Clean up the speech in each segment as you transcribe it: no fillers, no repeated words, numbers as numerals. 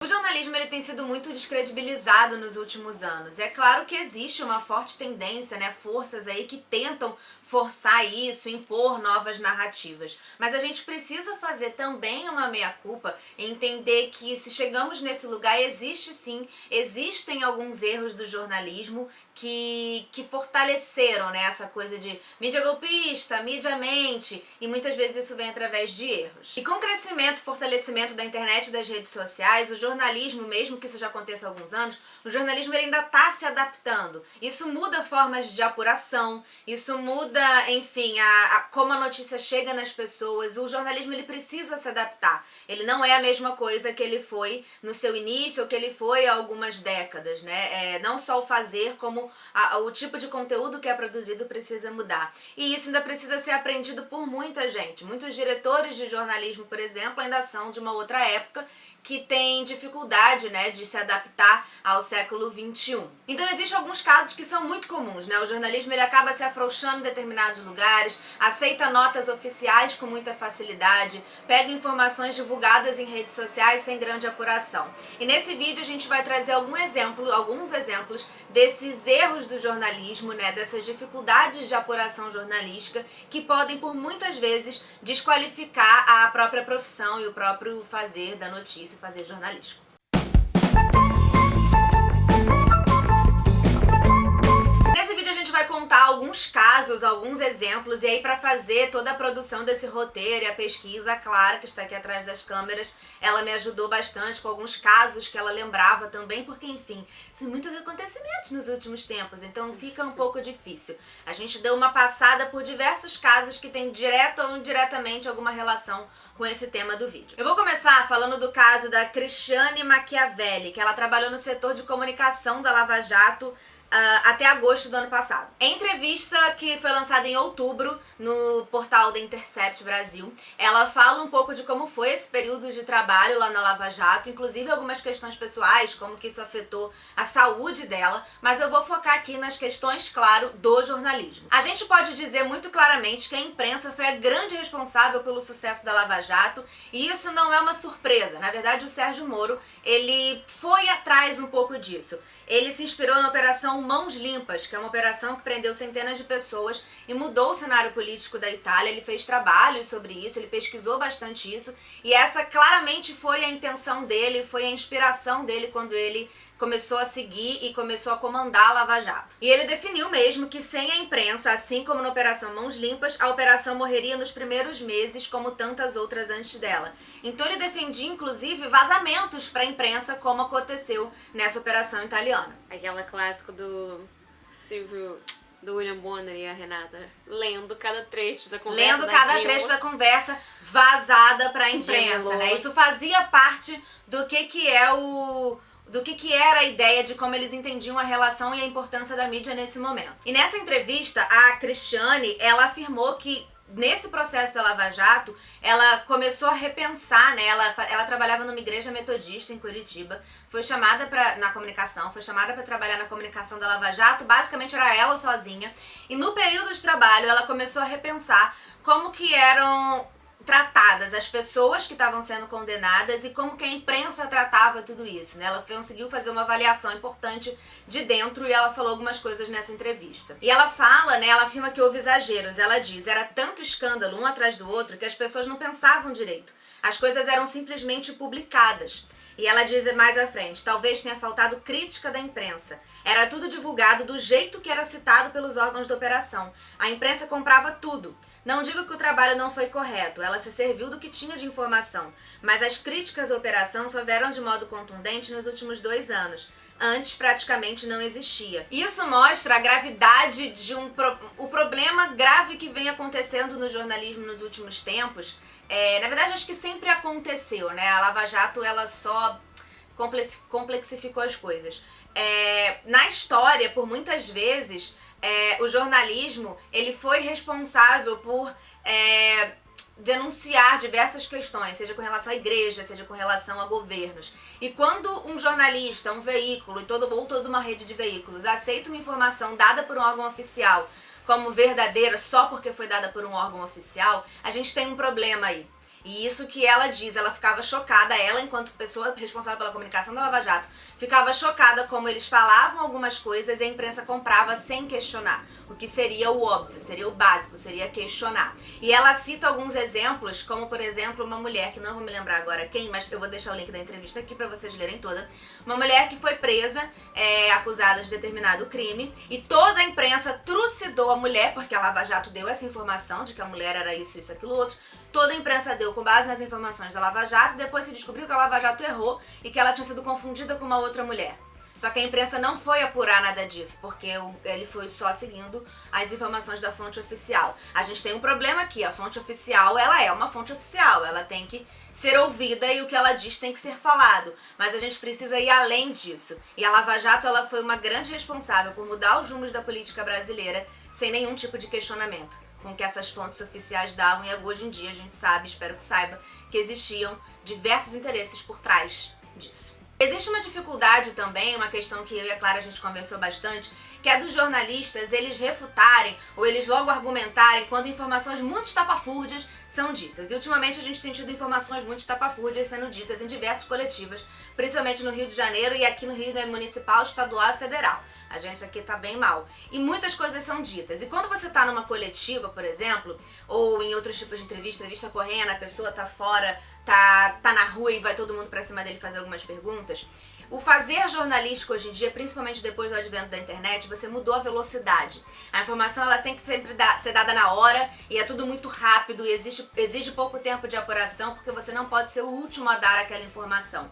O jornalismo ele tem sido muito descredibilizado nos últimos anos. É claro que existe uma forte tendência, forças aí que tentam forçar isso, impor novas narrativas. Mas a gente precisa fazer também uma meia-culpa e entender que se chegamos nesse lugar, existe sim, existem alguns erros do jornalismo que fortaleceram, essa coisa de mídia golpista, mídia mente, e muitas vezes isso vem através de erros. E com o crescimento e fortalecimento da internet e das redes sociais, o jornalismo, mesmo que isso já aconteça há alguns anos, o jornalismo ele ainda está se adaptando. Isso muda formas de apuração, isso muda, enfim, como a notícia chega nas pessoas. O jornalismo ele precisa se adaptar. Ele não é a mesma coisa que ele foi no seu início ou que ele foi há algumas décadas, não só o fazer, como o tipo de conteúdo que é produzido precisa mudar. E isso ainda precisa ser aprendido por muita gente. Muitos diretores de jornalismo, por exemplo, ainda são de uma outra época que tem dificuldade, de se adaptar ao século XXI. Então existem alguns casos que são muito comuns, O jornalismo ele acaba se afrouxando em determinados lugares, aceita notas oficiais com muita facilidade, pega informações divulgadas em redes sociais sem grande apuração. E nesse vídeo a gente vai trazer alguns exemplos desses erros do jornalismo, dessas dificuldades de apuração jornalística que podem, por muitas vezes, desqualificar a própria profissão e o próprio fazer da notícia, fazer jornalismo. Nesse vídeo a gente vai contar alguns casos, alguns exemplos, e aí para fazer toda a produção desse roteiro e a pesquisa, a Clara, que está aqui atrás das câmeras, ela me ajudou bastante com alguns casos que ela lembrava também, porque enfim, são muitos acontecimentos nos últimos tempos, então fica um pouco difícil. A gente deu uma passada por diversos casos que têm direto ou indiretamente alguma relação com esse tema do vídeo. Eu vou começar falando do caso da Cristiane Machiavelli, que ela trabalhou no setor de comunicação da Lava Jato até agosto do ano passado. Em entrevista que foi lançada em outubro no portal da Intercept Brasil, ela fala um pouco de como foi esse período de trabalho lá na Lava Jato, inclusive algumas questões pessoais, como que isso afetou a saúde dela, mas eu vou focar aqui nas questões, claro, do jornalismo. A gente pode dizer muito claramente que a imprensa foi a grande responsável pelo sucesso da Lava Jato, e isso não é uma surpresa. Na verdade, o Sérgio Moro, ele foi atrás um pouco disso. Ele se inspirou na Operação Mãos Limpas, que é uma operação que prendeu centenas de pessoas e mudou o cenário político da Itália. Ele fez trabalhos sobre isso, ele pesquisou bastante isso, e essa claramente foi a intenção dele, foi a inspiração dele quando ele começou a seguir e começou a comandar a Lava Jato. E ele definiu mesmo que sem a imprensa, assim como na Operação Mãos Limpas, a operação morreria nos primeiros meses, como tantas outras antes dela. Então ele defendia, inclusive, vazamentos para a imprensa, como aconteceu nessa operação italiana. Aquela clássica do Silvio, do William Bonner e a Renata, lendo cada trecho da conversa. Lendo cada trecho da conversa vazada para a imprensa, Isso fazia parte do que era a ideia de como eles entendiam a relação e a importância da mídia nesse momento. E nessa entrevista, a Cristiane, ela afirmou que nesse processo da Lava Jato, ela começou a repensar, Ela trabalhava numa igreja metodista em Curitiba, foi chamada na comunicação, foi chamada para trabalhar na comunicação da Lava Jato, basicamente era ela sozinha, e no período de trabalho ela começou a repensar como que eram tratadas as pessoas que estavam sendo condenadas e como que a imprensa tratava tudo isso, Ela conseguiu fazer uma avaliação importante de dentro e ela falou algumas coisas nessa entrevista. E ela fala, ela afirma que houve exageros. Ela diz, era tanto escândalo um atrás do outro que as pessoas não pensavam direito. As coisas eram simplesmente publicadas. E ela diz mais à frente, talvez tenha faltado crítica da imprensa. Era tudo divulgado do jeito que era citado pelos órgãos da operação. A imprensa comprava tudo. Não digo que o trabalho não foi correto, ela se serviu do que tinha de informação. Mas as críticas à operação só vieram de modo contundente nos últimos 2 anos. Antes praticamente não existia. Isso mostra a gravidade de o problema grave que vem acontecendo no jornalismo nos últimos tempos. Na verdade, acho que sempre aconteceu, A Lava Jato, ela só complexificou as coisas. Na história, por muitas vezes, o jornalismo, ele foi responsável por denunciar diversas questões, seja com relação à igreja, seja com relação a governos. E quando um jornalista, um veículo, ou toda uma rede de veículos aceita uma informação dada por um órgão oficial como verdadeira só porque foi dada por um órgão oficial, a gente tem um problema aí. E isso que ela diz, ela ficava chocada, ela enquanto pessoa responsável pela comunicação da Lava Jato, ficava chocada como eles falavam algumas coisas e a imprensa comprava sem questionar. O que seria o óbvio, seria o básico, seria questionar. E ela cita alguns exemplos, como por exemplo uma mulher, que não vou me lembrar agora quem, mas eu vou deixar o link da entrevista aqui pra vocês lerem toda. Uma mulher que foi presa, acusada de determinado crime, e toda a imprensa trucidou a mulher, porque a Lava Jato deu essa informação de que a mulher era isso, isso, aquilo, outro. Toda a imprensa deu com base nas informações da Lava Jato, e depois se descobriu que a Lava Jato errou e que ela tinha sido confundida com uma outra mulher. Só que a imprensa não foi apurar nada disso, porque ele foi só seguindo as informações da fonte oficial. A gente tem um problema aqui, a fonte oficial, ela é uma fonte oficial, ela tem que ser ouvida e o que ela diz tem que ser falado. Mas a gente precisa ir além disso. E a Lava Jato, ela foi uma grande responsável por mudar os rumos da política brasileira sem nenhum tipo de questionamento com que essas fontes oficiais davam, e hoje em dia a gente sabe, espero que saiba, que existiam diversos interesses por trás disso. Existe uma dificuldade também, uma questão que eu e a Clara a gente conversou bastante, que é dos jornalistas eles refutarem ou eles logo argumentarem quando informações muito estapafúrdias são ditas. E ultimamente a gente tem tido informações muito estapafúrdias sendo ditas em diversas coletivas, principalmente no Rio de Janeiro e aqui no Rio municipal, estadual e federal. A gente aqui tá bem mal. E muitas coisas são ditas. E quando você tá numa coletiva, por exemplo, ou em outros tipos de entrevista correndo, a pessoa tá fora, tá na rua e vai todo mundo pra cima dele fazer algumas perguntas. O fazer jornalístico hoje em dia, principalmente depois do advento da internet, você mudou a velocidade. A informação ela tem que sempre ser dada na hora e é tudo muito rápido e exige pouco tempo de apuração porque você não pode ser o último a dar aquela informação.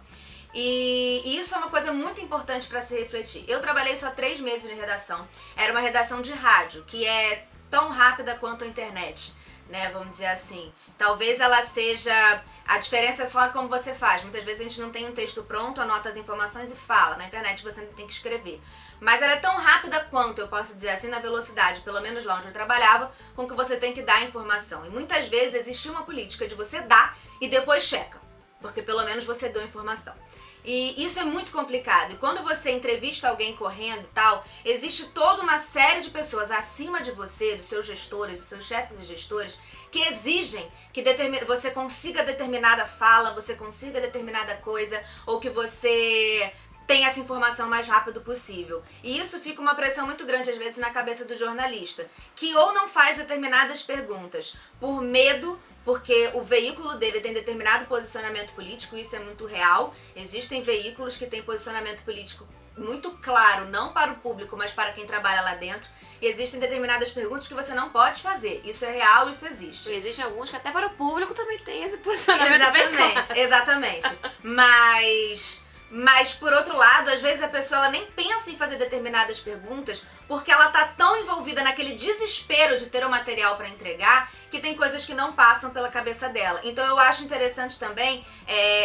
E isso é uma coisa muito importante para se refletir. Eu trabalhei só 3 meses de redação. Era uma redação de rádio, que é tão rápida quanto a internet, né? Vamos dizer assim. Talvez ela seja... A diferença é só como você faz. Muitas vezes a gente não tem um texto pronto, anota as informações e fala. Na internet você tem que escrever. Mas ela é tão rápida quanto, eu posso dizer assim, na velocidade, pelo menos lá onde eu trabalhava, com que você tem que dar a informação. E muitas vezes existia uma política de você dar e depois checa. Porque pelo menos você deu a informação. E isso é muito complicado. E quando você entrevista alguém correndo e tal, existe toda uma série de pessoas acima de você, dos seus gestores, dos seus chefes e gestores, que exigem que você consiga determinada fala, você consiga determinada coisa, ou que você tenha essa informação o mais rápido possível. E isso fica uma pressão muito grande, às vezes, na cabeça do jornalista, que ou não faz determinadas perguntas por medo, porque o veículo dele tem determinado posicionamento político, isso é muito real. Existem veículos que têm posicionamento político muito claro, não para o público, mas para quem trabalha lá dentro. E existem determinadas perguntas que você não pode fazer. Isso é real, isso existe. E existem alguns que até para o público também tem esse posicionamento. Exatamente, exatamente. Mas, por outro lado, às vezes a pessoa ela nem pensa em fazer determinadas perguntas porque ela tá tão envolvida naquele desespero de ter o material para entregar que tem coisas que não passam pela cabeça dela. Então eu acho interessante também,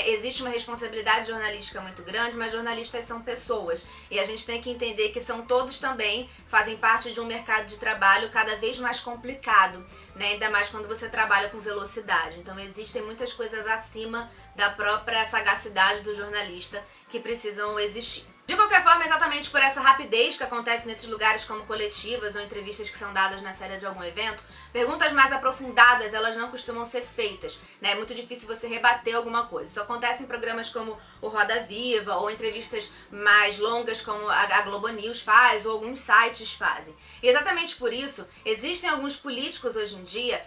existe uma responsabilidade jornalística muito grande, mas jornalistas são pessoas. E a gente tem que entender que são todos também, fazem parte de um mercado de trabalho cada vez mais complicado, né? Ainda mais quando você trabalha com velocidade. Então existem muitas coisas acima da própria sagacidade do jornalista que precisam existir. De qualquer forma, exatamente por essa rapidez que acontece nesses lugares como coletivas ou entrevistas que são dadas na saída de algum evento, perguntas mais aprofundadas, elas não costumam ser feitas, né? É muito difícil você rebater alguma coisa. Isso acontece em programas como o Roda Viva ou entrevistas mais longas como a Globo News faz ou alguns sites fazem. E exatamente por isso, existem alguns políticos hoje em dia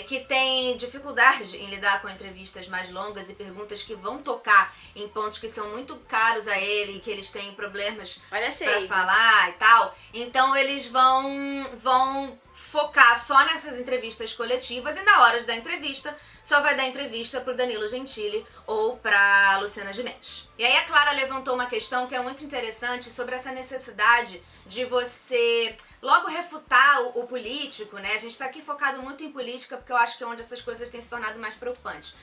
que têm dificuldade em lidar com entrevistas mais longas e perguntas que vão tocar em pontos que são muito caros a ele, que eles têm problemas pra falar e tal. Então eles vão focar só nessas entrevistas coletivas e na hora da entrevista só vai dar entrevista pro Danilo Gentili ou pra Luciana Gimenez. E aí a Clara levantou uma questão que é muito interessante sobre essa necessidade de você logo refutar o político, né? A gente tá aqui focado muito em política porque eu acho que é onde essas coisas têm se tornado mais preocupantes.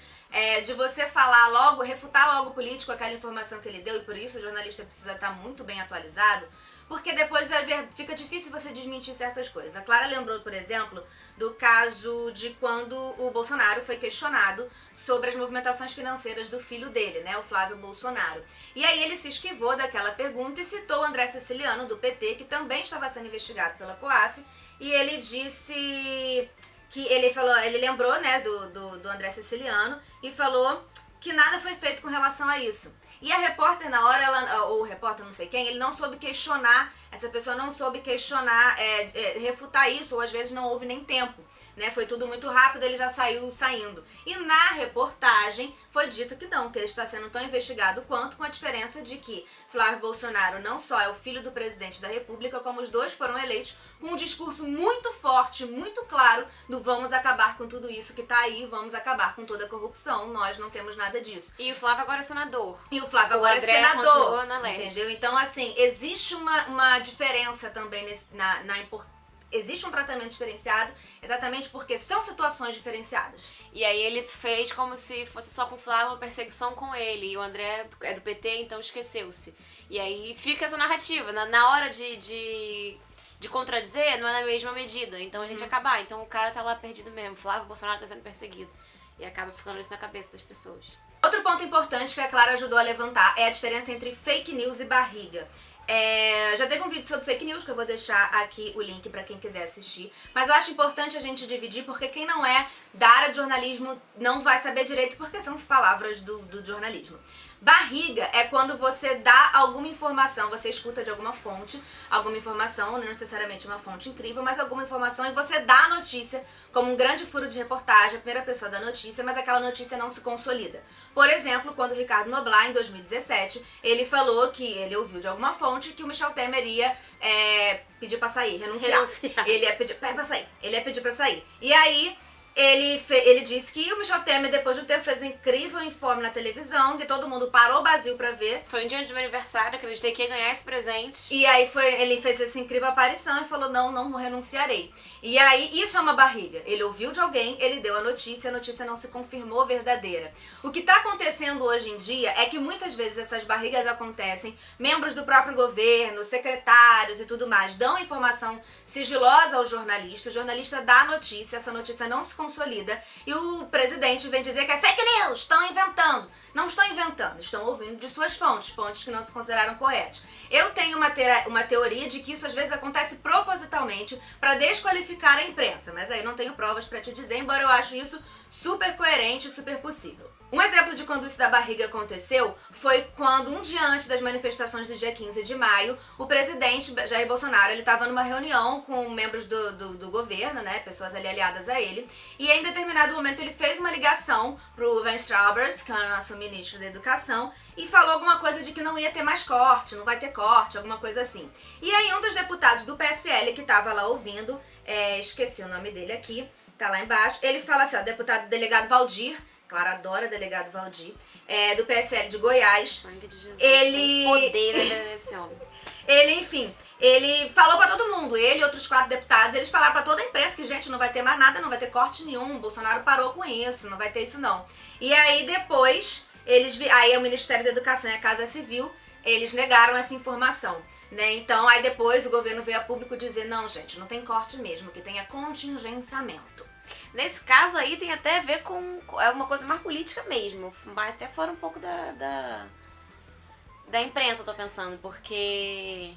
De você falar logo, refutar logo o político aquela informação que ele deu, e por isso o jornalista precisa estar muito bem atualizado, porque depois fica difícil você desmentir certas coisas. A Clara lembrou, por exemplo, do caso de quando o Bolsonaro foi questionado sobre as movimentações financeiras do filho dele, né, o Flávio Bolsonaro. E aí ele se esquivou daquela pergunta e citou o André Siciliano, do PT, que também estava sendo investigado pela COAF, e ele disse que ele falou, ele lembrou, né, do André Siciliano e falou que nada foi feito com relação a isso. E a repórter, na hora, ou o repórter, não sei quem, ele não soube questionar, essa pessoa não soube questionar, refutar isso, ou às vezes não houve nem tempo. Né, foi tudo muito rápido, ele já saiu saindo. E na reportagem foi dito que não, que ele está sendo tão investigado quanto, com a diferença de que Flávio Bolsonaro não só é o filho do presidente da República, como os dois foram eleitos com um discurso muito forte, muito claro do vamos acabar com tudo isso que tá aí, vamos acabar com toda a corrupção, nós não temos nada disso. E o Flávio agora é senador. E o Flávio agora é senador, entendeu? Então, assim, existe uma diferença também na importância. Existe um tratamento diferenciado exatamente porque são situações diferenciadas. E aí ele fez como se fosse só com o Flávio, uma perseguição com ele. E o André é do PT, então esqueceu-se. E aí fica essa narrativa. Na hora de contradizer, não é na mesma medida. Então a gente acabar. Então o cara tá lá perdido mesmo. Flávio Bolsonaro tá sendo perseguido. E acaba ficando isso na cabeça das pessoas. Outro ponto importante que a Clara ajudou a levantar é a diferença entre fake news e barriga. Já teve um vídeo sobre fake news, que eu vou deixar aqui o link pra quem quiser assistir. Mas eu acho importante a gente dividir, porque quem não é da área de jornalismo não vai saber direito, porque são palavras do jornalismo. Barriga é quando você dá alguma informação, você escuta de alguma fonte, alguma informação, não necessariamente uma fonte incrível, mas alguma informação, e você dá a notícia como um grande furo de reportagem, a primeira pessoa da notícia, mas aquela notícia não se consolida. Por exemplo, quando o Ricardo Noblat, em 2017, ele falou que ele ouviu de alguma fonte que o Michel Temer ia pedir pra sair, renunciar. Ele ia pedir pra sair, ele ia pedir pra sair. E aí ele disse que o Michel Temer, depois de um tempo, fez um incrível informe na televisão, que todo mundo parou o Brasil pra ver. Foi um dia do meu aniversário, acreditei que ia ganhar esse presente. E aí ele fez essa incrível aparição e falou, não renunciarei. E aí, isso é uma barriga. Ele ouviu de alguém, ele deu a notícia não se confirmou verdadeira. O que tá acontecendo hoje em dia é que muitas vezes essas barrigas acontecem, membros do próprio governo, secretários e tudo mais, dão informação sigilosa ao jornalista, o jornalista dá a notícia, essa notícia não se consolida, e o presidente vem dizer que é fake news, estão inventando. Não estão inventando, estão ouvindo de suas fontes que não se consideraram corretas. Eu tenho uma teoria de que isso às vezes acontece propositalmente para desqualificar a imprensa, mas aí não tenho provas para te dizer, embora eu acho isso super coerente e super possível. Um exemplo de quando isso da barriga aconteceu foi quando, um dia antes das manifestações do dia 15 de maio, o presidente Jair Bolsonaro, ele estava numa reunião com membros do governo, né, pessoas ali aliadas a ele, e em determinado momento ele fez uma ligação pro Van Straubers, que é o nosso ministro da Educação, e falou alguma coisa de que não ia ter mais corte, não vai ter corte, alguma coisa assim. E aí um dos deputados do PSL que estava lá ouvindo, esqueci o nome dele aqui, tá lá embaixo, ele fala assim, ó, deputado delegado Valdir, Clara adora delegado Valdir, do PSL de Goiás. Sangue de Jesus. Ele... Poder desse homem. Ele falou pra todo mundo, ele e outros 4 deputados, eles falaram pra toda a imprensa que, gente, não vai ter mais nada, não vai ter corte nenhum, o Bolsonaro parou com isso, não vai ter isso não. E aí depois, aí o Ministério da Educação e a Casa Civil, eles negaram essa informação, né? Então aí depois o governo veio a público dizer, não gente, não tem corte mesmo, que tenha contingenciamento. Nesse caso aí tem até a ver com uma coisa mais política mesmo, mas até fora um pouco da imprensa, tô pensando, porque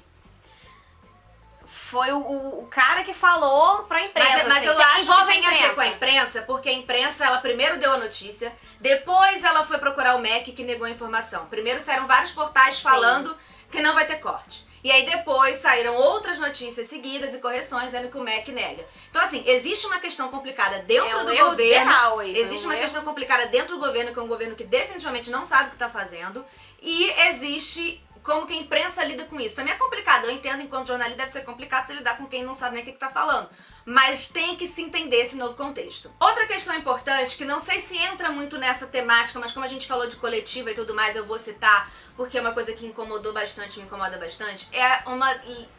foi o cara que falou pra imprensa. Mas eu acho que tem a ver com a imprensa, porque a imprensa, ela primeiro deu a notícia, depois ela foi procurar o MEC que negou a informação. Primeiro saíram vários portais falando que não vai ter corte. E aí depois saíram outras notícias seguidas e correções dizendo que o MEC nega. Então assim, existe uma questão complicada dentro do governo. Geral, aí, existe uma questão complicada dentro do governo, que é um governo que definitivamente não sabe o que está fazendo. E existe como que a imprensa lida com isso. Também é complicado, eu entendo, enquanto jornalista deve ser complicado você lidar com quem não sabe nem o que está falando. Mas tem que se entender esse novo contexto. Outra questão importante, que não sei se entra muito nessa temática, mas como a gente falou de coletiva e tudo mais, eu vou citar, porque é uma coisa que incomodou bastante, me incomoda bastante, é uma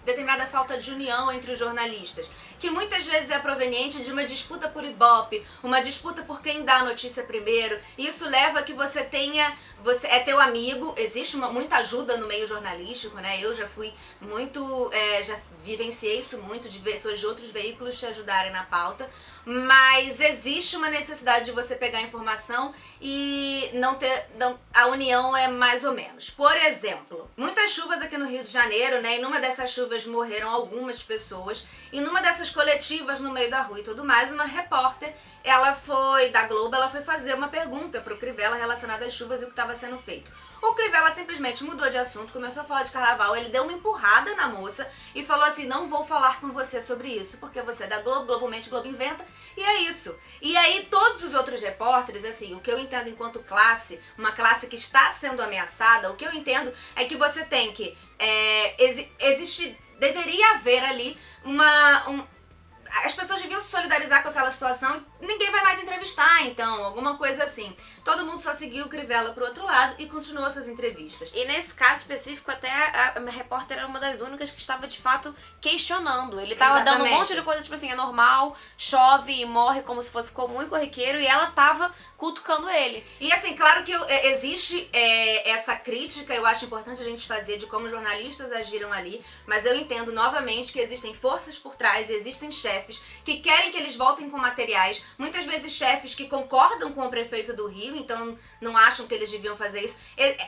determinada falta de união entre os jornalistas, que muitas vezes é proveniente de uma disputa por ibope, uma disputa por quem dá a notícia primeiro, e isso leva a que você tenha, é teu amigo, existe muita ajuda no meio jornalístico, né? Eu já fui muito, já vivenciei isso muito, de pessoas de outros veículos te ajudarem na pauta, mas existe uma necessidade de você pegar a informação e a união é mais ou menos. Por exemplo, muitas chuvas aqui no Rio de Janeiro, né? E numa dessas chuvas morreram algumas pessoas, e numa dessas coletivas no meio da rua e tudo mais, uma repórter, da Globo, ela foi fazer uma pergunta pro Crivella relacionada às chuvas e o que estava sendo feito. O Crivella simplesmente mudou de assunto, começou a falar de carnaval, ele deu uma empurrada na moça e falou assim, não vou falar com você sobre isso, porque você é da Globo, Globo mente, Globo inventa, e é isso. E aí todos os outros repórteres, assim, o que eu entendo enquanto classe, uma classe que está sendo ameaçada, o que eu entendo é que você tem que, deveria haver ali as pessoas deviam se solidarizar com aquela situação e ninguém vai mais entrevistar, então, alguma coisa assim. Todo mundo só seguiu o Crivella pro outro lado e continuou suas entrevistas. E nesse caso específico, até a repórter era uma das únicas que estava, de fato, questionando. Ele tava dando um monte de coisa, tipo assim, é normal, chove e morre como se fosse comum e corriqueiro, e ela tava cutucando ele. E assim, claro que existe essa crítica, eu acho importante a gente fazer de como jornalistas agiram ali, mas eu entendo novamente que existem forças por trás, existem chefes que querem que eles voltem com materiais, muitas vezes chefes que concordam com o prefeito do Rio, então não acham que eles deviam fazer isso.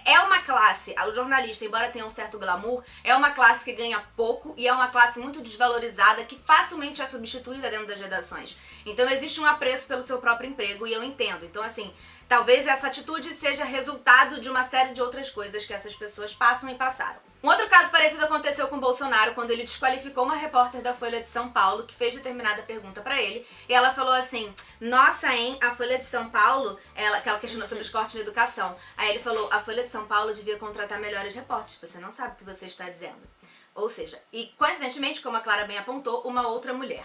É uma classe, o jornalista, embora tenha um certo glamour, é uma classe que ganha pouco e é uma classe muito desvalorizada que facilmente é substituída dentro das redações. Então existe um apreço pelo seu próprio emprego e eu entendo. Então assim, talvez essa atitude seja resultado de uma série de outras coisas que essas pessoas passam e passaram. Um outro caso parecido aconteceu com o Bolsonaro, quando ele desqualificou uma repórter da Folha de São Paulo, que fez determinada pergunta pra ele, e ela falou assim, nossa, hein, a Folha de São Paulo, que ela questionou sobre os cortes na educação. Aí ele falou, a Folha de São Paulo devia contratar melhores repórteres, você não sabe o que você está dizendo. Ou seja, e coincidentemente, como a Clara bem apontou, uma outra mulher.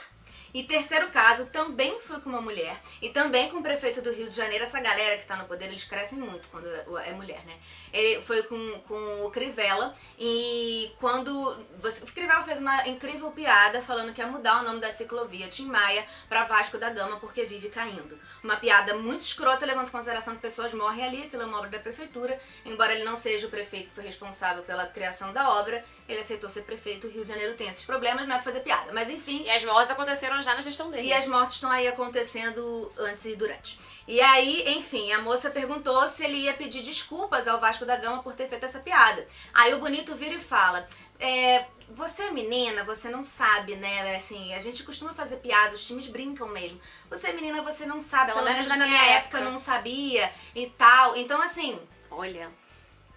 E terceiro caso, também foi com uma mulher, e também com o prefeito do Rio de Janeiro. Essa galera que tá no poder, eles crescem muito quando é mulher, né? Ele foi com o Crivella, e o Crivella fez uma incrível piada falando que ia mudar o nome da ciclovia Tim Maia pra Vasco da Gama porque vive caindo. Uma piada muito escrota, levando em consideração que pessoas morrem ali, aquilo é uma obra da prefeitura, embora ele não seja o prefeito que foi responsável pela criação da obra, ele aceitou ser prefeito, o Rio de Janeiro tem esses problemas, não é pra fazer piada, mas enfim. E as mortes aconteceram já na gestão dele. E as mortes estão aí acontecendo antes e durante. E aí, enfim, a moça perguntou se ele ia pedir desculpas ao Vasco da Gama por ter feito essa piada. Aí o bonito vira e fala, você é menina, você não sabe, né, assim, a gente costuma fazer piada, os times brincam mesmo. Você é menina, você não sabe, pelo menos na minha época não sabia e tal. Então, assim... Olha...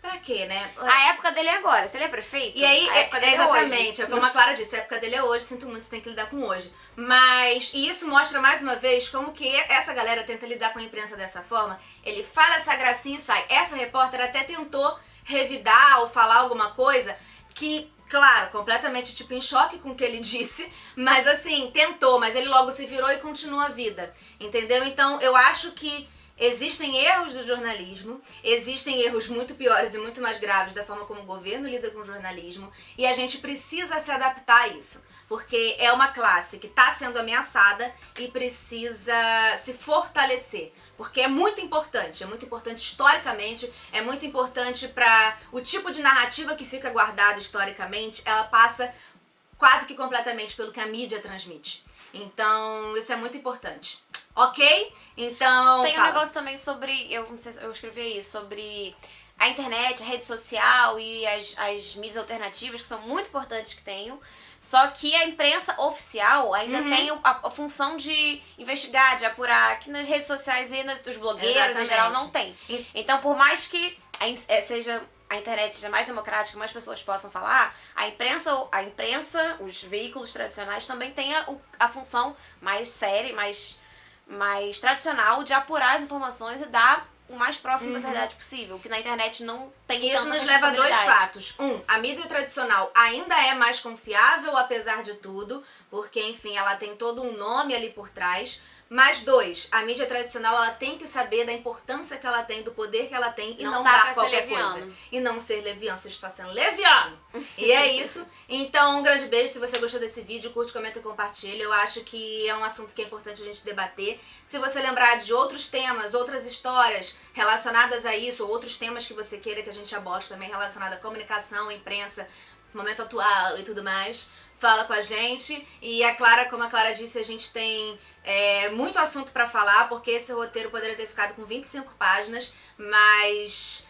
Pra quê, né? A época dele é agora. Se ele é prefeito, e aí, a época dele exatamente, é hoje. Como a Clara disse, a época dele é hoje, sinto muito, você tem que lidar com hoje. Mas, e isso mostra mais uma vez como que essa galera tenta lidar com a imprensa dessa forma. Ele fala essa gracinha e sai. Essa repórter até tentou revidar ou falar alguma coisa que, claro, completamente tipo em choque com o que ele disse, mas assim, tentou, mas ele logo se virou e continua a vida, entendeu? Então, eu acho que existem erros do jornalismo, existem erros muito piores e muito mais graves da forma como o governo lida com o jornalismo, e a gente precisa se adaptar a isso, porque é uma classe que está sendo ameaçada e precisa se fortalecer, porque é muito importante historicamente, é muito importante para o tipo de narrativa que fica guardada historicamente, ela passa quase que completamente pelo que a mídia transmite. Então, isso é muito importante. Ok? Então, tem um negócio também sobre, eu não sei se eu escrevi isso, sobre a internet, a rede social e as mídias alternativas, que são muito importantes que tenham. Só que a imprensa oficial ainda tem a função de investigar, de apurar, que nas redes sociais e dos blogueiros, exatamente, em geral, não tem. Então, por mais que a internet seja mais democrática, mais pessoas possam falar, a imprensa, os veículos tradicionais também têm a função mais séria, mais tradicional de apurar as informações e dar o mais próximo da verdade possível, que na internet não tem isso tanta nos leva a dois fatos. A mídia tradicional ainda é mais confiável, apesar de tudo, porque, enfim, ela tem todo um nome ali por trás, Mas 2, a mídia tradicional ela tem que saber da importância que ela tem, do poder que ela tem e não dá pra dar ser qualquer leviano. coisa. E não ser leviano, você está sendo leviano. E é isso. Então, um grande beijo. Se você gostou desse vídeo, curte, comenta e compartilha. Eu acho que é um assunto que é importante a gente debater. Se você lembrar de outros temas, outras histórias relacionadas a isso, ou outros temas que você queira que a gente aborde também relacionado à comunicação, imprensa, momento atual e tudo mais, fala com a gente. E a Clara, como a Clara disse, a gente tem muito assunto pra falar, porque esse roteiro poderia ter ficado com 25 páginas, mas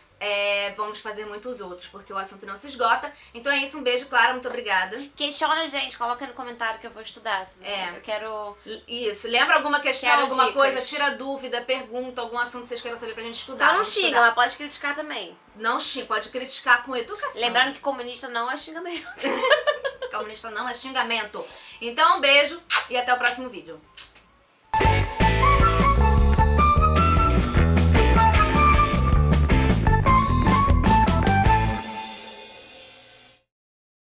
vamos fazer muitos outros, porque o assunto não se esgota. Então é isso, um beijo, Clara, muito obrigada. Questiona, gente, coloca no comentário que eu vou estudar. Se você, eu quero... Isso, lembra alguma questão, Quero alguma dicas. coisa, tira dúvida, pergunta, algum assunto que vocês queiram saber pra gente estudar. Só não Vamos xinga, estudar. mas pode criticar também. Não xinga, pode criticar com educação. Lembrando que comunista não é xingamento. Comunista não é xingamento. Então um beijo e até o próximo vídeo.